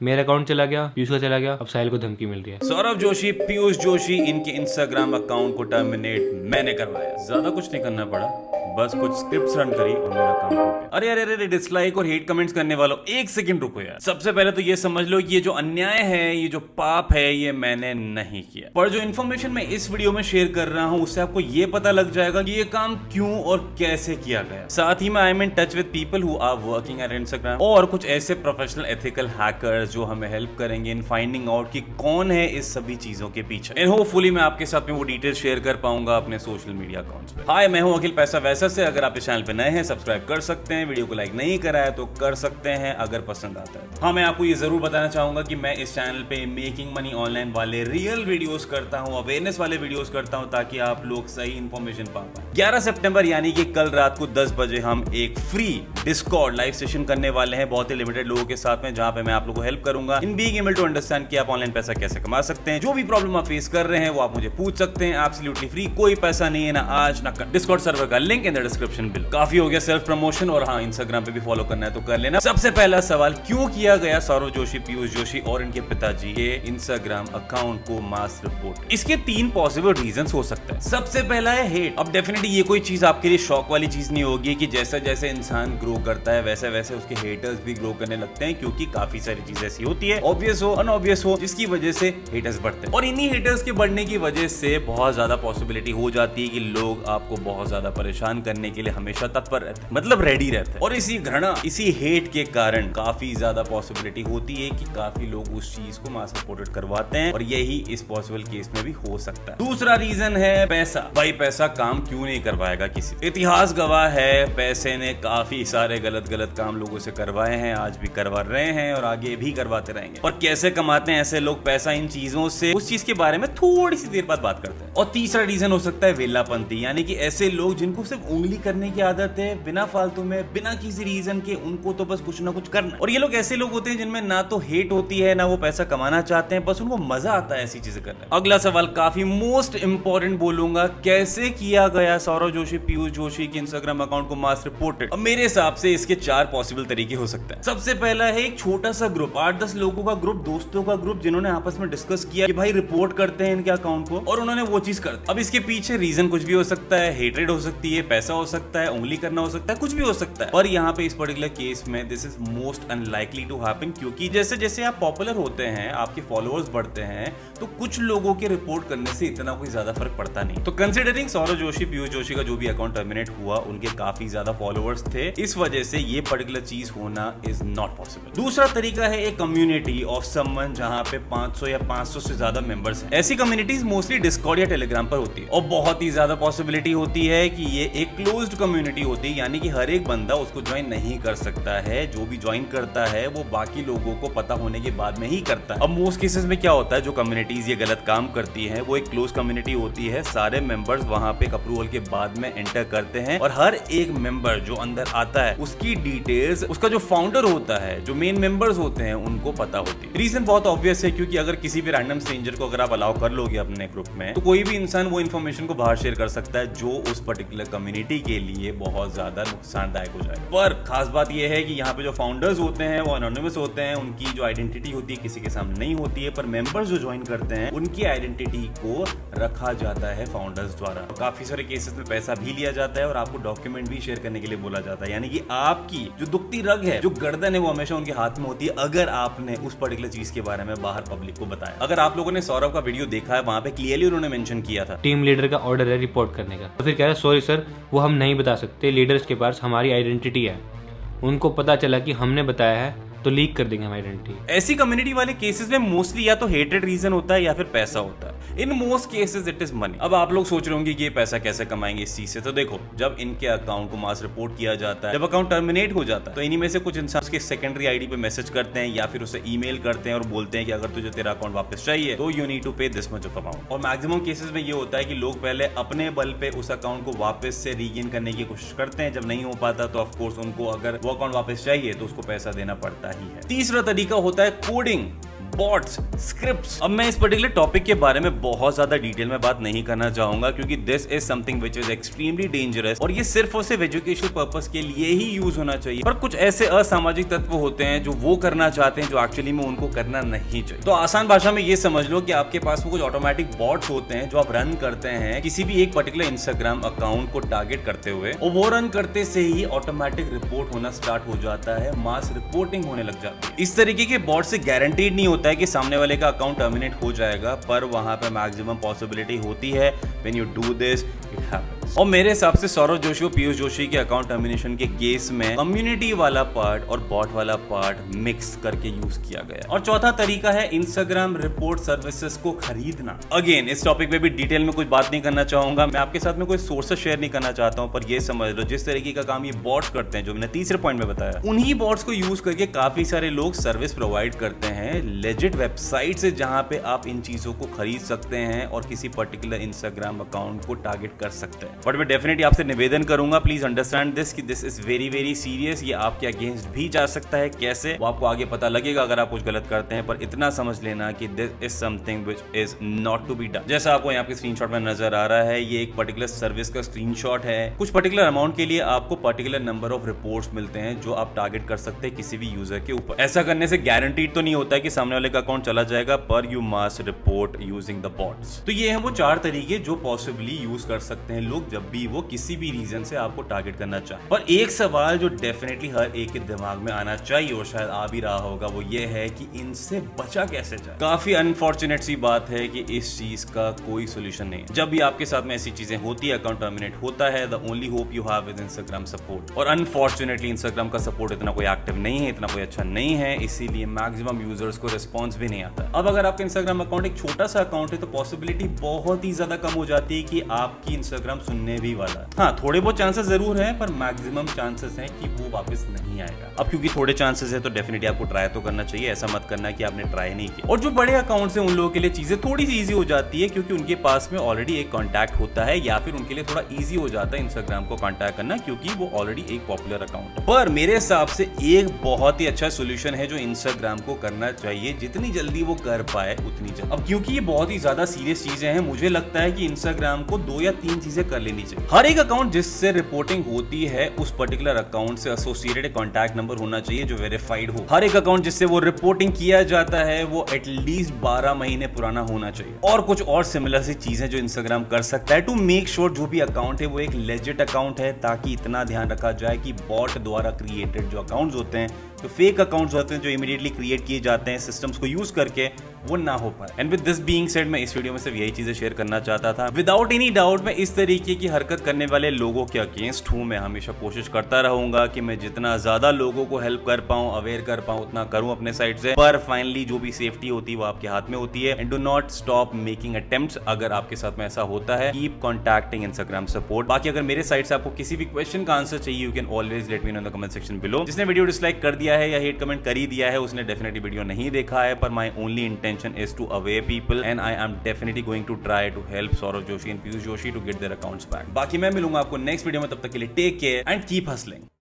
मेरा अकाउंट चला गया, पीयूष का चला गया, अब साहिल को धमकी मिल रही है। सौरभ जोशी, पीयूष जोशी, इनके इंस्टाग्राम अकाउंट को टर्मिनेट मैंने करवाया। ज्यादा कुछ नहीं करना पड़ा, बस कुछ स्क्रिप्ट्स रन करी और मेरा काम हो गया। अरे अरे अरे, डिसलाइक और हेट कमेंट्स करने वालों, एक सेकंड रुको यार। सबसे पहले तो ये समझ लो, ये जो अन्याय है, ये जो पाप है, ये मैंने नहीं किया। पर जो इन्फॉर्मेशन मैं इस वीडियो में शेयर कर रहा हूं, उससे आपको ये पता लग जाएगा कि ये काम क्यों और कैसे किया गया। साथ ही में I am in touch with people who are working at Instagram और कुछ ऐसे प्रोफेशनल एथिकल हैकर्स जो हमें हेल्प करेंगे इन फाइंडिंग आउट कि कौन है इस सभी चीजों के पीछे। एंड होपफुली मैं आपके साथ में वो डिटेल शेयर कर पाऊंगा अपने सोशल मीडिया अकाउंट्स पे। हाय, मैं हूं अखिल पैसा वैसा से। अगर आप इस चैनल पे नए हैं, सब्सक्राइब कर सकते हैं। वीडियो को लाइक नहीं करा है तो कर सकते हैं अगर पसंद आता है। हाँ, मैं आपको ये जरूर बताना चाहूंगा कि मैं इस चैनल पे मेकिंग मनी ऑनलाइन वाले रियल वीडियोस करता हूं, अवेयरनेस वाले वीडियोस करता हूं, ताकि आप लोग सही इंफॉर्मेशन पा पाए। 11 सितंबर यानी कि कल रात को 10 बजे हम एक फ्री डिस्कॉर्ड लाइव सेशन करने वाले हैं बहुत ही लिमिटेड लोगों के साथ में, जहां पे मैं आप लोगों को हेल्प करूंगा in being able to understand कि आप ऑनलाइन पैसा कैसे कमा सकते हैं। जो भी प्रॉब्लम आप फेस कर रहे हैं वो आप मुझे पूछ सकते हैं, एब्सोल्युटली फ्री। कोई पैसा नहीं है, ना आज ना कल। डिस्कॉर्ड सर्वर का link in the description below. काफी हो गया सेल्फ प्रमोशन, और हाँ, इंस्टाग्राम पे भी फॉलो करना है तो कर लेना। सबसे पहला सवाल, क्यों किया गया सौरभ जोशी, पीयूष जोशी और इनके पिताजी के इंस्टाग्राम अकाउंट को मास रिपोर्ट? इसके 3 पॉसिबल रीजंस हो सकते हैं। सबसे पहला है हेट। अब डेफिनेटली ये कोई चीज आपके लिए शौक वाली चीज नहीं होगी कि जैसे जैसे इंसान ग्रो करता है वैसे वैसे उसके हेटर्स भी ग्रो करने लगते हैं, क्योंकि काफी सारी चीजें ऐसी होती है, ऑब्वियस हो अनऑब्वियस हो, जिसकी वजह से हेटर्स बढ़ते हैं। और इन्हीं हेटर्स के बढ़ने की वजह से बहुत ज्यादा पॉसिबिलिटी हो जाती है कि लोग आपको बहुत ज्यादा परेशान करने के लिए हमेशा तत्पर रहते हैं, मतलब रेडी रहते हैं। और इसी घृणा, इसी हेट के कारण काफी ज्यादा पॉसिबिलिटी होती है कि काफी लोग उस चीज को मास रिपोर्टेड करवाते हैं, और यही इस पॉसिबल केस में भी हो सकता है। दूसरा रीजन है पैसा। भाई, पैसा काम क्यों नहीं करवाएगा किसी? इतिहास गवाह है, पैसे ने काफी सारे गलत गलत काम लोगों से करवाए हैं, आज भी करवा रहे हैं और आगे भी करवाते रहेंगे। और कैसे कमाते हैं ऐसे लोग पैसा? इन चीजों से, उस चीज के बारे में थोड़ी सी देर बाद बात करते हैं। और तीसरा रीजन हो सकता है वेलापंथी, यानी कि ऐसे लोग जिनको सिर्फ उंगली करने की आदत है, बिना फालतू में, बिना किसी रीजन के, उनको तो बस कुछ ना कुछ करना। और ये लोग ऐसे लोग होते हैं जिनमें ना तो हेट होती है, ना वो पैसा कमाना चाहते हैं, बस उनको मजा आता है ऐसी चीजें करने। अगला सवाल काफी मोस्ट इंपॉर्टेंट बोलूंगा, कैसे किया गया सौरभ जोशी, पीयूष जोशी के इंस्टाग्राम अकाउंट को मास रिपोर्टेड? अब मेरे हिसाब से इसके 4 पॉसिबल तरीके हो सकते हैं। सबसे पहला है एक छोटा सा ग्रुप, 8-10 लोगों का ग्रुप, दोस्तों का ग्रुप, जिन्होंने आपस में डिस्कस किया कि भाई रिपोर्ट करते हैं इनके अकाउंट को, और उन्होंने वो चीज कर दी। अब इसके पीछे रीजन कुछ भी हो सकता है, हेट्रेड हो सकती है, पैसा हो सकता है, उंगली करना हो सकता है, कुछ भी हो सकता है। और यहाँ पे इस पर्टिकुलर केस में this is most unlikely to happen, क्योंकि जैसे जैसे आप पॉपुलर होते हैं, आपके फॉलोअर्स बढ़ते हैं, तो कुछ लोगों के रिपोर्ट करने से इतना कोई ज्यादा फर्क पड़ता नहीं। तो कंसिडरिंग सौरभ जोशी, पीयूष जोशी का जो भी अकाउंट टर्मिनेट हुआ, उनके काफी ज्यादा फॉलोअर्स थे, इस वजह से ये पर्टिकुलर चीज होना इज नॉट पॉसिबल। दूसरा तरीका है एक कम्युनिटी ऑफ समवन, जहां पे 500 या 500 से ज्यादा मेंबर्स हैं। ऐसी कम्युनिटीज मोस्टली डिस्कॉर्ड या टेलीग्राम पर होती है, और बहुत ही ज्यादा पॉसिबिलिटी होती है कि ये एक क्लोज्ड कम्युनिटी होती है, यानी कि हर एक बंदा उसको ज्वाइन नहीं कर सकता है। जो भी ज्वाइन करता है वो बाकी लोगों को पता होने के बाद में ही करता है। अब मोस्ट केसेस में क्या होता है, जो कम्युनिटीज ये गलत काम करती हैं, वो एक क्लोज कम्युनिटी होती है, सारे मेंबर्स वहां पे अप्रूवल के बाद में एंटर करते हैं, और हर एक मेंबर जो अंदर आता है उसकी डिटेल्स उसका जो फाउंडर होता है, जो मेन मेंबर्स होते हैं, उनको पता होती है। रीजन बहुत ऑब्वियस है, क्योंकि अगर किसी भी रैंडम स्ट्रेंजर को अगर आप अलाउ कर लोगे अपने ग्रुप में, तो कोई भी इंसान वो इन्फॉर्मेशन को बाहर शेयर कर सकता है, जो उस पर्टिकुलर कम्युनिटी के लिए बहुत ज्यादा नुकसानदायक हो जाएगा। पर खास बात यह है कि यहाँ पे जो फाउंडर्स होते हैं वो एनोनिमस होते हैं, उनकी जो आइडेंटिटी होती है किसी के सामने नहीं होती है, पर मेंबर्स जो ज्वाइन करते हैं उनकी आइडेंटिटी को रखा जाता है फाउंडर्स द्वारा। काफी सारे केसेस में पैसा भी लिया जाता है, और आपको डॉक्यूमेंट भी शेयर करने के लिए बोला जाता है, यानी कि आपकी जो दुखती रग है, जो गर्दन है, वो हमेशा उनके हाथ में होती है, अगर आपने उस पर्टिकुलर चीज के बारे में बाहर पब्लिक को बताया। अगर आप लोगों ने सौरभ का वीडियो देखा है, वहां पे क्लियरली उन्होंने मेंशन किया था टीम लीडर का ऑर्डर है रिपोर्ट करने का, तो फिर कह रहा है सॉरी सर, वो हम नहीं बता सकते, लीडर्स के पास हमारी आइडेंटिटी है, उनको पता चला कि हमने बताया है तो लीक कर देंगे हम आइडेंटिटी। ऐसी कम्युनिटी वाले केसेस में मोस्टली या तो हेटेड रीजन होता है या फिर पैसा होता है। In most cases it is money. अब आप लोग सोच रहे होंगे कि ये पैसा कैसे कमाएंगे इस चीज से, तो देखो, जब इनके अकाउंट को मास रिपोर्ट किया जाता है, जब अकाउंट टर्मिनेट हो जाता है, तो इन्हीं में से कुछ इंसान उसके सेकेंडरी आईडी पे मैसेज करते हैं या फिर उसे ईमेल करते हैं और बोलते हैं कि अगर तुझे तेरा अकाउंट वापस चाहिए तो यू नीड टू पे दिस मच ऑफ अमाउंट। और मैक्सिमम केसेस में ये होता है कि लोग पहले अपने बल पे उस अकाउंट को वापस से रीगेन करने की कोशिश करते हैं, जब नहीं हो पाता तो ऑफकोर्स उनको अगर वो अकाउंट वापस चाहिए तो उसको पैसा देना पड़ता ही है। तीसरा तरीका होता है कोडिंग, बॉट्स, स्क्रिप्ट्स। अब मैं इस पर्टिकुलर टॉपिक के बारे में बहुत ज्यादा डिटेल में बात नहीं करना चाहूंगा क्योंकि this is something which is extremely dangerous और ये सिर्फ और सिर्फ एजुकेशनल पर्पस के लिए ही यूज होना चाहिए। पर कुछ ऐसे असामाजिक तत्व होते हैं जो वो करना चाहते हैं जो एक्चुअली में उनको करना नहीं चाहिए। तो आसान भाषा में ये समझ लो कि आपके पास में कुछ ऑटोमेटिक बॉट्स होते हैं जो आप रन करते हैं किसी भी एक पर्टिकुलर इंस्टाग्राम अकाउंट को टारगेट करते हुए, और वो रन करते से ही ऑटोमेटिक रिपोर्ट होना स्टार्ट हो जाता है, मास रिपोर्टिंग होने लग जाती है। इस तरीके के बॉट से गारंटीड नहीं होता है कि सामने वाले का अकाउंट टर्मिनेट हो जाएगा, पर वहां पे मैक्सिमम पॉसिबिलिटी होती है। When you do this it happens. और मेरे हिसाब से सौरव जोशी और पीयूष जोशी के अकाउंट टर्मिनेशन के केस में कम्युनिटी वाला पार्ट और बॉट वाला पार्ट मिक्स करके यूज किया गया। और चौथा तरीका है इंस्टाग्राम रिपोर्ट सर्विसेज को खरीदना। अगेन इस टॉपिक पे भी डिटेल में कुछ बात नहीं करना चाहूंगा, मैं आपके साथ में कोई सोर्सेस शेयर नहीं करना चाहता हूं, पर ये समझ लो जिस तरीके का काम ये बॉट्स करते हैं जो मैंने तीसरे पॉइंट में बताया, उन्हीं बॉट्स को यूज करके काफी सारे लोग सर्विस प्रोवाइड करते हैं लेजिट वेबसाइट से, जहां पे आप इन चीजों को खरीद सकते हैं और किसी पर्टिकुलर इंस्टाग्राम अकाउंट को टारगेट कर सकते हैं। बट मैं डेफिनेटली आपसे निवेदन करूंगा, प्लीज अंडरस्टैंड दिस कि this is very very serious. ये आपके अगेंस्ट भी जा सकता है, कैसे वो आपको आगे पता लगेगा अगर आप कुछ गलत करते हैं, पर इतना समझ लेना कि this is something which is not to be done. जैसा आपको यहाँ पे स्क्रीनशॉट में नजर आ रहा है, ये एक पर्टिकुलर सर्विस का स्क्रीनशॉट है। कुछ पर्टिकुलर अमाउंट के लिए आपको पर्टिकुलर नंबर ऑफ रिपोर्ट्स मिलते हैं जो आप टारगेट कर सकते हैं किसी भी यूजर के ऊपर। ऐसा करने से गारंटीड तो नहीं होता है कि सामने वाले का अकाउंट चला जाएगा, पर you must report using the bots. तो ये हैं वो 4 तरीके जो पॉसिबली यूज कर सकते हैं लोग जब भी वो किसी भी रीजन से आपको टारगेट करना चाहे। पर एक सवाल जो डेफिनेटली हर एक के दिमाग में आना चाहिए और शायद आ भी रहा होगा, वो ये है कि इनसे बचा कैसे जाए। काफी अनफॉर्चुनेट सी बात है कि इस चीज का कोई सोल्यूशन नहीं है। जब भी आपके साथ में ऐसी चीजें होती है, अकाउंट टर्मिनेट होता है, the only hope you have is Instagram support. और अनफॉर्चुनेटली इंस्टाग्राम का सपोर्ट इतना कोई एक्टिव नहीं है, इतना कोई अच्छा नहीं है, इसीलिए मैक्सिमम यूजर्स को रिस्पॉन्स भी नहीं आता। अब अगर आपका इंस्टाग्राम अकाउंट एक छोटा सा अकाउंट है तो पॉसिबिलिटी बहुत ही ज्यादा कम हो जाती है कि आपकी इंस्टाग्राम सुनने भी वाला है। हाँ, थोड़े बहुत चांसेस जरूर है, पर मैक्सिमम चांसेस हैं कि वो वापस नहीं आएगा। अब क्योंकि थोड़े चांसेस है तो डेफिनेटली आपको ट्राई तो करना चाहिए, ऐसा मत करना कि आपने ट्राई नहीं किया। और जो बड़े अकाउंट्स हैं उन लोगों के लिए चीजें थोड़ी सी इजी हो जाती है क्योंकि उनके पास में ऑलरेडी एक कॉन्टैक्ट होता है, या फिर उनके लिए थोड़ा इजी हो जाता है इंस्टाग्राम को कॉन्टैक्ट करना क्योंकि वो ऑलरेडी एक पॉपुलर अकाउंट है। पर मेरे हिसाब से एक बहुत ही अच्छा सोल्यूशन है जो इंस्टाग्राम को करना चाहिए, जितनी जल्दी वो कर पाए उतनी जल्दी। अब क्योंकि ये बहुत ही ज्यादा सीरियस चीजें हैं, मुझे लगता है कि इंस्टाग्राम को 2 या 3 चीजें कर लेनी चाहिए। हर एक अकाउंट जिससे रिपोर्टिंग होती है उस पर्टिकुलर अकाउंट से एसोसिएटेड एक कॉन्टैक्ट नंबर होना चाहिए जो वेरीफाइड हो। हर एक अकाउंट जिससे वो रिपोर्टिंग किया जाता है वो एटलीस्ट 12 महीने पुराना होना चाहिए। और कुछ और सिमिलर सी चीजें जो इंस्टाग्राम कर सकता है टू मेक श्योर जो भी अकाउंट है वो एक लेजिट अकाउंट है, ताकि इतना ध्यान रखा जाए कि बॉट द्वारा क्रिएटेड जो अकाउंट्स होते हैं, जो फेक अकाउंट्स होते हैं जो इमीडिएटली क्रिएट किए जाते हैं सिस्टम्स को यूज करके, वो ना हो पाए। And with this being said, मैं इस वीडियो में सिर्फ यही चीजें शेयर करना चाहता था। विदाउट एनी डाउट मैं इस तरीके की हरकत करने वाले लोगों के अगेंस्ट हूं। मैं हमेशा कोशिश करता रहूंगा कि मैं जितना ज्यादा लोगों को हेल्प कर पाऊं, अवेयर कर पाऊं, उतना करूं अपने साइड से। पर फाइनली जो भी सेफ्टी होती है वो आपके हाथ में होती है। And do not stop making attempts. अगर आपके साथ में ऐसा होता है, कीप कॉन्टैक्टिंग इंस्टाग्राम सपोर्ट। बाकी अगर मेरे साइड से आपको किसी भी क्वेश्चन का आंसर चाहिए, you can always let me know in the comment section below. जिसने वीडियो डिसलाइक कर दिया है या हेट कमेंट कर ही दिया है, उसने डेफिनेटली वीडियो नहीं देखा है। पर my only intention is to aware people and I am definitely going to try to help Saurav Joshi and Piyush Joshi to get their accounts back. बाकी मैं मिलूंगा आपको नेक्स्ट वीडियो में, तब तक के लिए take care and keep hustling.